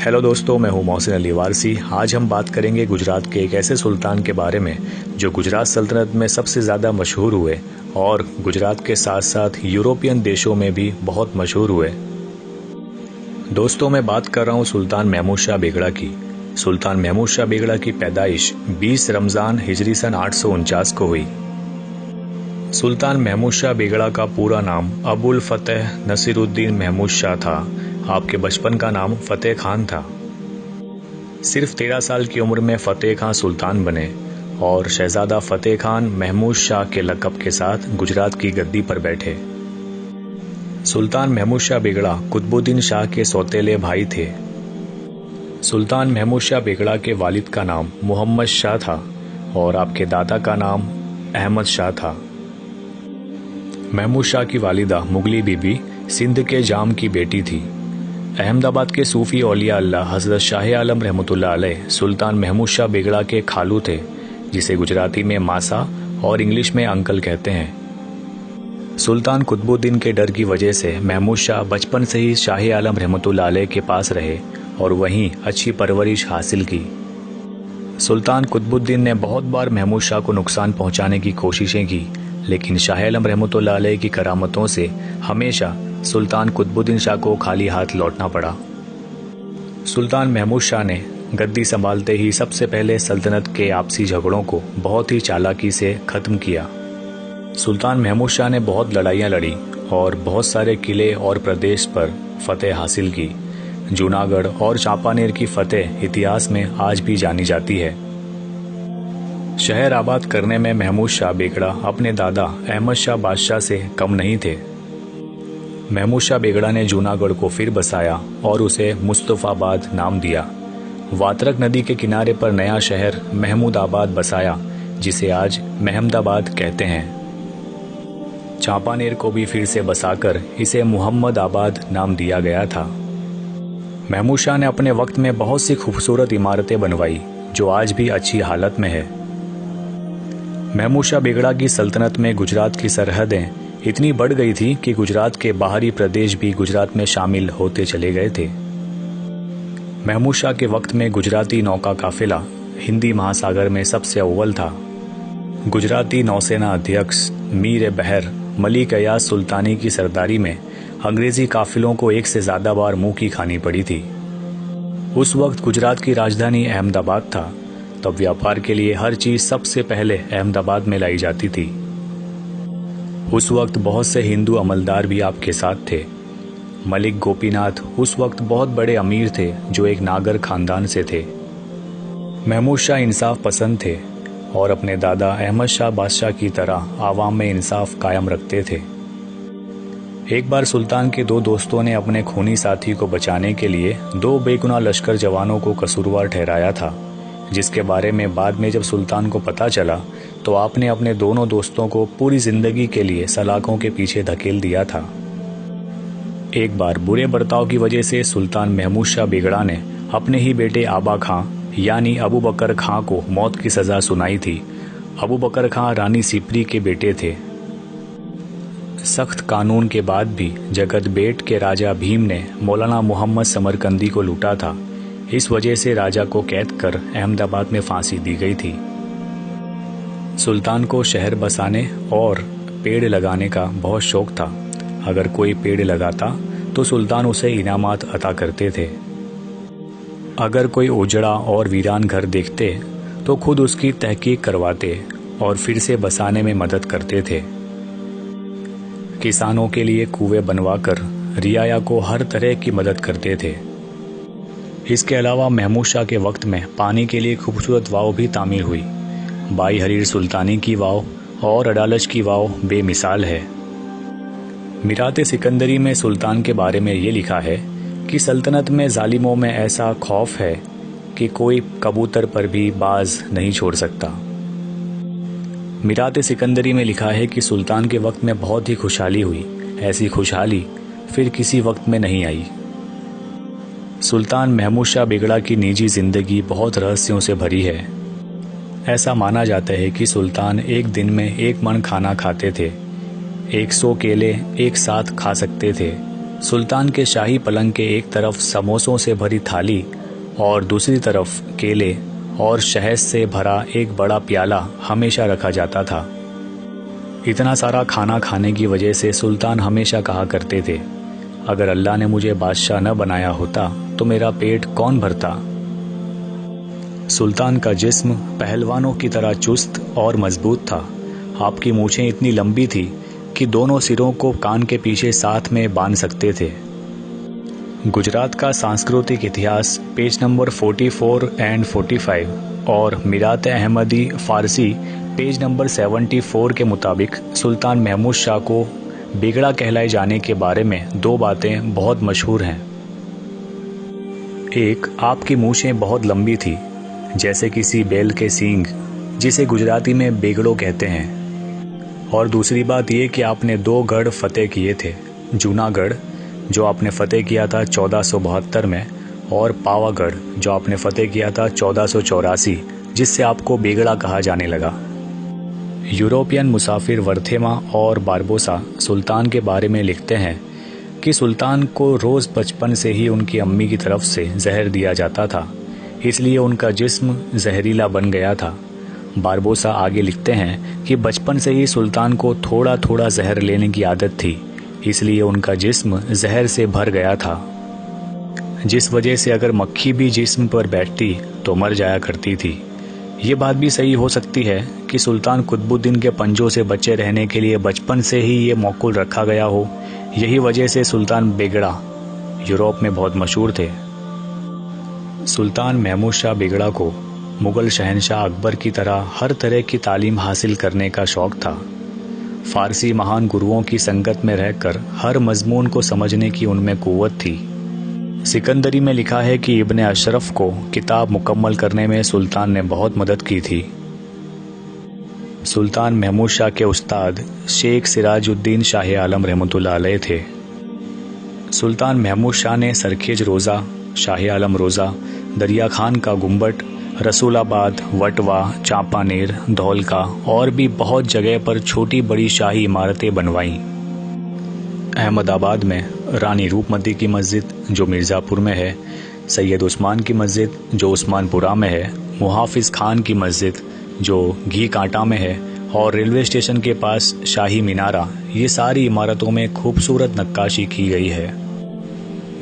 Hello दोस्तों, मैं हूं मोहसिन अली वारसी। आज हम बात करेंगे गुजरात के एक ऐसे सुल्तान के बारे में जो गुजरात सल्तनत में सबसे ज़्यादा मशहूर हुए और गुजरात के साथ साथ यूरोपियन देशों में भी बहुत मशहूर हुए। दोस्तों, मैं बात कर रहा हूं सुल्तान महमूद शाह बेगड़ा की। सुल्तान महमूद शाह बेगड़ा की पैदाइश 20 रमज़ान हिजरी सन 849 को हुई। सुल्तान महमूद शाह बेगड़ा का पूरा नाम अबुल फतेह नसीरुद्दीन महमूद शाह था। आपके बचपन का नाम फतेह खान था। सिर्फ 13 साल की उम्र में फतेह खान सुल्तान बने और शहजादा फतेह खान महमूद शाह के लक़ब के साथ गुजरात की गद्दी पर बैठे। सुल्तान महमूद शाह बेगड़ा कुतुबुद्दीन शाह के सौतेले भाई थे। सुल्तान महमूद शाह बेगड़ा के वालिद का नाम मोहम्मद शाह था और आपके दादा का नाम अहमद शाह था। महमूद शाह की वालिदा मुगली बीबी सिंध के जाम की बेटी थी। अहमदाबाद के सूफी औलिया अल्लाह हज़रत शाह आलम रहमतुल्लाह अलैह सुल्तान महमूद शाह बेगड़ा के खालू थे, जिसे गुजराती में मासा और इंग्लिश में अंकल कहते हैं। सुल्तान कुतुबुद्दीन के डर की वजह से महमूद शाह बचपन से ही शाह आलम रहमतुल्लाह अलैह के पास रहे और वहीं अच्छी परवरिश हासिल की। सुल्तान कुतुबुद्दीन ने बहुत बार महमूद शाह को नुकसान पहुंचाने की कोशिशें की, लेकिन शाह आलम रहमतुल्लाह अलैह की करामतों से हमेशा सुल्तान कुतुबुद्दीन शाह को खाली हाथ लौटना पड़ा। सुल्तान महमूद शाह ने गद्दी संभालते ही सबसे पहले सल्तनत के आपसी झगड़ों को बहुत ही चालाकी से ख़त्म किया। सुल्तान महमूद शाह ने बहुत लड़ाइयाँ लड़ी और बहुत सारे किले और प्रदेश पर फतेह हासिल की। जूनागढ़ और चांपानेर की फतेह इतिहास में आज भी जानी जाती है। शहर आबाद करने में महमूद शाह बेगड़ा अपने दादा अहमद शाह बादशाह से कम नहीं थे। महमूद शाह बेगड़ा ने जूनागढ़ को फिर बसाया और उसे मुस्तफ़ाबाद नाम दिया। वात्रक नदी के किनारे पर नया शहर महमूदाबाद बसाया, जिसे आज महमदाबाद कहते हैं। चांपानेर को भी फिर से बसाकर इसे मुहम्मदाबाद नाम दिया गया था। महमूद शाह ने अपने वक्त में बहुत सी खूबसूरत इमारतें बनवाई जो आज भी अच्छी हालत में है। महमूद शाह बेगड़ा की सल्तनत में गुजरात की सरहदें इतनी बढ़ गई थी कि गुजरात के बाहरी प्रदेश भी गुजरात में शामिल होते चले गए थे। महमूद शाह के वक्त में गुजराती नौका काफिला हिंदी महासागर में सबसे अव्वल था। गुजराती नौसेना अध्यक्ष मीर बहर मलिक अयाज सुल्तानी की सरदारी में अंग्रेजी काफिलों को एक से ज़्यादा बार मुंह की खानी पड़ी थी। उस वक्त गुजरात की राजधानी अहमदाबाद था, तब व्यापार के लिए हर चीज़ सबसे पहले अहमदाबाद में लाई जाती थी। उस वक्त बहुत से हिंदू अमलदार भी आपके साथ थे। मलिक गोपीनाथ उस वक्त बहुत बड़े अमीर थे जो एक नागर खानदान से थे। महमूद शाह इंसाफ पसंद थे और अपने दादा अहमद शाह बादशाह की तरह आवाम में इंसाफ कायम रखते थे। एक बार सुल्तान के दो दोस्तों ने अपने खूनी साथी को बचाने के लिए दो बेगुनाह लश्कर जवानों को कसूरवार ठहराया था, जिसके बारे में बाद में जब सुल्तान को पता चला तो आपने अपने दोनों दोस्तों को पूरी जिंदगी के लिए सलाखों के पीछे धकेल दिया था। एक बार बुरे बर्ताव की वजह से सुल्तान महमूद शाह बेगड़ा ने अपने ही बेटे आबा खां यानी अबू बकर खां को मौत की सज़ा सुनाई थी। अबू बकर खां रानी सिपरी के बेटे थे। सख्त कानून के बाद भी जगत बेट के राजा भीम ने मौलाना मोहम्मद समरकंदी को लूटा था। इस वजह से राजा को कैद कर अहमदाबाद में फांसी दी गई थी। सुल्तान को शहर बसाने और पेड़ लगाने का बहुत शौक था। अगर कोई पेड़ लगाता तो सुल्तान उसे इनामात अता करते थे। अगर कोई उजड़ा और वीरान घर देखते तो खुद उसकी तहकीक करवाते और फिर से बसाने में मदद करते थे। किसानों के लिए कुएं बनवाकर रियाया को हर तरह की मदद करते थे। इसके अलावा महमूद शाह के वक्त में पानी के लिए खूबसूरत वाव भी तामीर हुई। बाई हरीर सुल्तानी की वाव और अडालज की वाव बेमिसाल है। मिरात सिकंदरी में सुल्तान के बारे में ये लिखा है कि सल्तनत में जालिमों में ऐसा खौफ है कि कोई कबूतर पर भी बाज नहीं छोड़ सकता। मिरात सिकंदरी में लिखा है कि सुल्तान के वक्त में बहुत ही खुशहाली हुई। ऐसी खुशहाली फिर किसी वक्त में नहीं आई। सुल्तान महमूद शाह बेगड़ा की निजी जिंदगी बहुत रहस्यों से भरी है। ऐसा माना जाता है कि सुल्तान एक दिन में 1 मन खाना खाते थे, 100 केले एक साथ खा सकते थे सुल्तान के शाही पलंग के एक तरफ समोसों से भरी थाली और दूसरी तरफ केले और शहद से भरा एक बड़ा प्याला हमेशा रखा जाता था। इतना सारा खाना खाने की वजह से सुल्तान हमेशा कहा करते थे, अगर अल्लाह ने मुझे बादशाह न बनाया होता तो मेरा पेट कौन भरता। सुल्तान का जिस्म पहलवानों की तरह चुस्त और मजबूत था। आपकी मूछें इतनी लंबी थी कि दोनों सिरों को कान के पीछे साथ में बांध सकते थे। गुजरात का सांस्कृतिक इतिहास पेज नंबर 44 एंड 45 और मिरात अहमदी फारसी पेज नंबर 74 के मुताबिक सुल्तान महमूद शाह को बिगड़ा कहलाए जाने के बारे में दो बातें बहुत मशहूर हैं। एक, आपकी मूछें बहुत लंबी थी, जैसे किसी बैल के सींग, जिसे गुजराती में बेगड़ो कहते हैं। और दूसरी बात ये कि आपने 2 गढ़ फतेह किए थे, जूनागढ़ जो आपने फतेह किया था 1472 में और पावागढ़ जो आपने फतेह किया था 1484, जिससे आपको बेगड़ा कहा जाने लगा। यूरोपियन मुसाफिर वर्थेमा और बारबोसा सुल्तान के बारे में लिखते हैं कि सुल्तान को रोज़ बचपन से ही उनकी अम्मी की तरफ से जहर दिया जाता था, इसलिए उनका जिस्म जहरीला बन गया था। बारबोसा आगे लिखते हैं कि बचपन से ही सुल्तान को थोड़ा थोड़ा जहर लेने की आदत थी, इसलिए उनका जिस्म जहर से भर गया था, जिस वजह से अगर मक्खी भी जिस्म पर बैठती तो मर जाया करती थी। ये बात भी सही हो सकती है कि सुल्तान कुतुबुद्दीन के पंजों से बचे रहने के लिए बचपन से ही ये मौकुल रखा गया हो। यही वजह से सुल्तान बेगड़ा यूरोप में बहुत मशहूर थे। सुल्तान महमूद शाह बेगड़ा को मुग़ल शहनशाह अकबर की हर तरह की तालीम हासिल करने का शौक़ था। फ़ारसी महान गुरुओं की संगत में रहकर हर मज़मून को समझने की उनमें क़ुव्वत थी। सिकंदरी में लिखा है कि इब्ने अशरफ को किताब मुकम्मल करने में सुल्तान ने बहुत मदद की थी। सुल्तान महमूद शाह के उस्ताद शेख सिराजुद्दीन शाह आलम रहमतुल्लाह अलैह थे। सुल्तान महमूद शाह ने सरखेज रोज़ा, शाह आलम रोज़ा, दरिया खान का गुम्बट, रसूलाबाद, वटवा, चांपानेर, धौलका और भी बहुत जगह पर छोटी बड़ी शाही इमारतें बनवाईं। अहमदाबाद में रानी रूपमती की मस्जिद जो मिर्ज़ापुर में है, सैयद उस्मान की मस्जिद जो उस्मानपुरा में है, मुहाफिज़ खान की मस्जिद जो घी कांटा में है और रेलवे स्टेशन के पास शाही मीनारा, ये सारी इमारतों में खूबसूरत नक्काशी की गई है।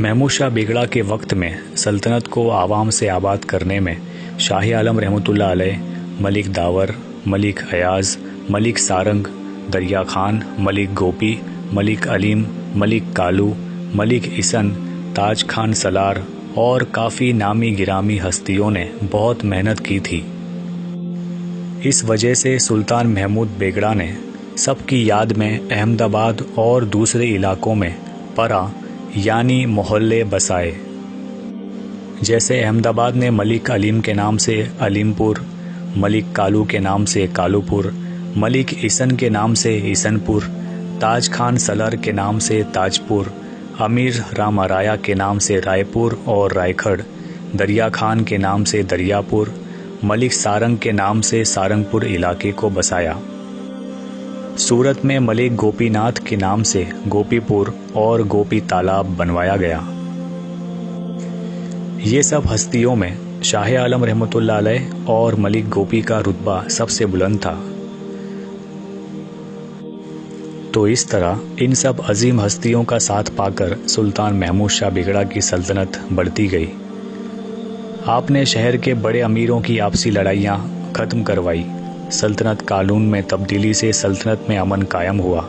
महमूद शाह बेगड़ा के वक्त में सल्तनत को आवाम से आबाद करने में शाह आलम रहमतुल्लाह अलैह, मलिक दावर, मलिक अयाज़, मलिक सारंग, दरिया खान, मलिक गोपी, मलिक अलीम, मलिक कालू, मलिक इसन, ताज खान सलार और काफ़ी नामी गिरामी हस्तियों ने बहुत मेहनत की थी। इस वजह से सुल्तान महमूद बेगड़ा ने सबकी याद में अहमदाबाद और दूसरे इलाकों में परा यानी मोहल्ले बसाए। जैसे अहमदाबाद ने मलिक अलीम के नाम से अलीमपुर, मलिक कालू के नाम से कालूपुर, मलिक इसन के नाम से इसनपुर, ताज खान सलर के नाम से ताजपुर, अमीर रामाराया के नाम से रायपुर और रायखड़, दरिया खान के नाम से दरियापुर, मलिक सारंग के नाम से सारंगपुर इलाके को बसाया। सूरत में मलिक गोपीनाथ के नाम से गोपीपुर और गोपी तालाब बनवाया गया। ये सब हस्तियों में शाह आलम रहमतुल्लाह अलैह और मलिक गोपी का रुतबा सबसे बुलंद था। तो इस तरह इन सब अजीम हस्तियों का साथ पाकर सुल्तान महमूद शाह बेगड़ा की सल्तनत बढ़ती गई। आपने शहर के बड़े अमीरों की आपसी लड़ाइयाँ ख़त्म करवाई। सल्तनत कानून में तब्दीली से सल्तनत में अमन कायम हुआ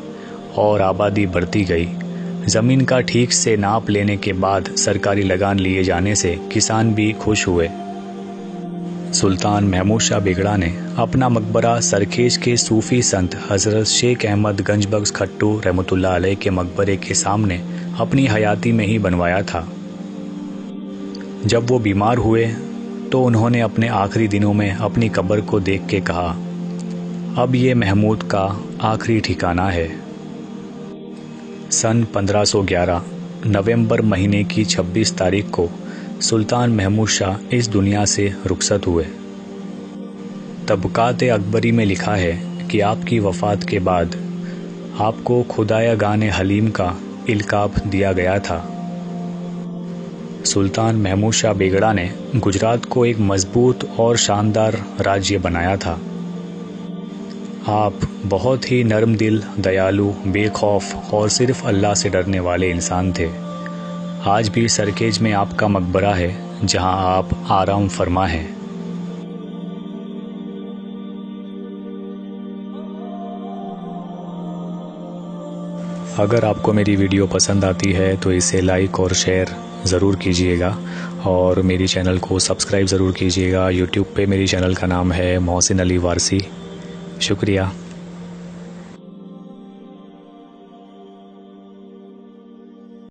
और आबादी बढ़ती गई। ज़मीन का ठीक से नाप लेने के बाद सरकारी लगान लिए जाने से किसान भी खुश हुए। सुल्तान महमूद शाह बेगड़ा ने अपना मकबरा सरखेज के सूफ़ी संत हज़रत शेख अहमद गंजबख्श खट्टू रहमतुल्लाह अलैह के मकबरे के सामने अपनी हयाती में ही बनवाया था। जब वो बीमार हुए तो उन्होंने अपने आखिरी दिनों में अपनी कब्र को देख के कहा, अब ये महमूद का आखिरी ठिकाना है। सन 1511 नवंबर महीने की 26 तारीख को सुल्तान महमूद शाह इस दुनिया से रुखसत हुए। तबकात अकबरी में लिखा है कि आपकी वफ़ात के बाद आपको खुदाया गाने हलीम का इल्काब दिया गया था। सुल्तान महमूद शाह बेगड़ा ने गुजरात को एक मजबूत और शानदार राज्य बनाया था। आप बहुत ही नरम दिल, दयालु, बेखौफ और सिर्फ अल्लाह से डरने वाले इंसान थे। आज भी सरखेज में आपका मकबरा है जहां आप आराम फरमा हैं। अगर आपको मेरी वीडियो पसंद आती है तो इसे लाइक और शेयर ज़रूर कीजिएगा और मेरी चैनल को सब्सक्राइब ज़रूर कीजिएगा। यूट्यूब पे मेरी चैनल का नाम है मोहसिन अली वारसी। शुक्रिया।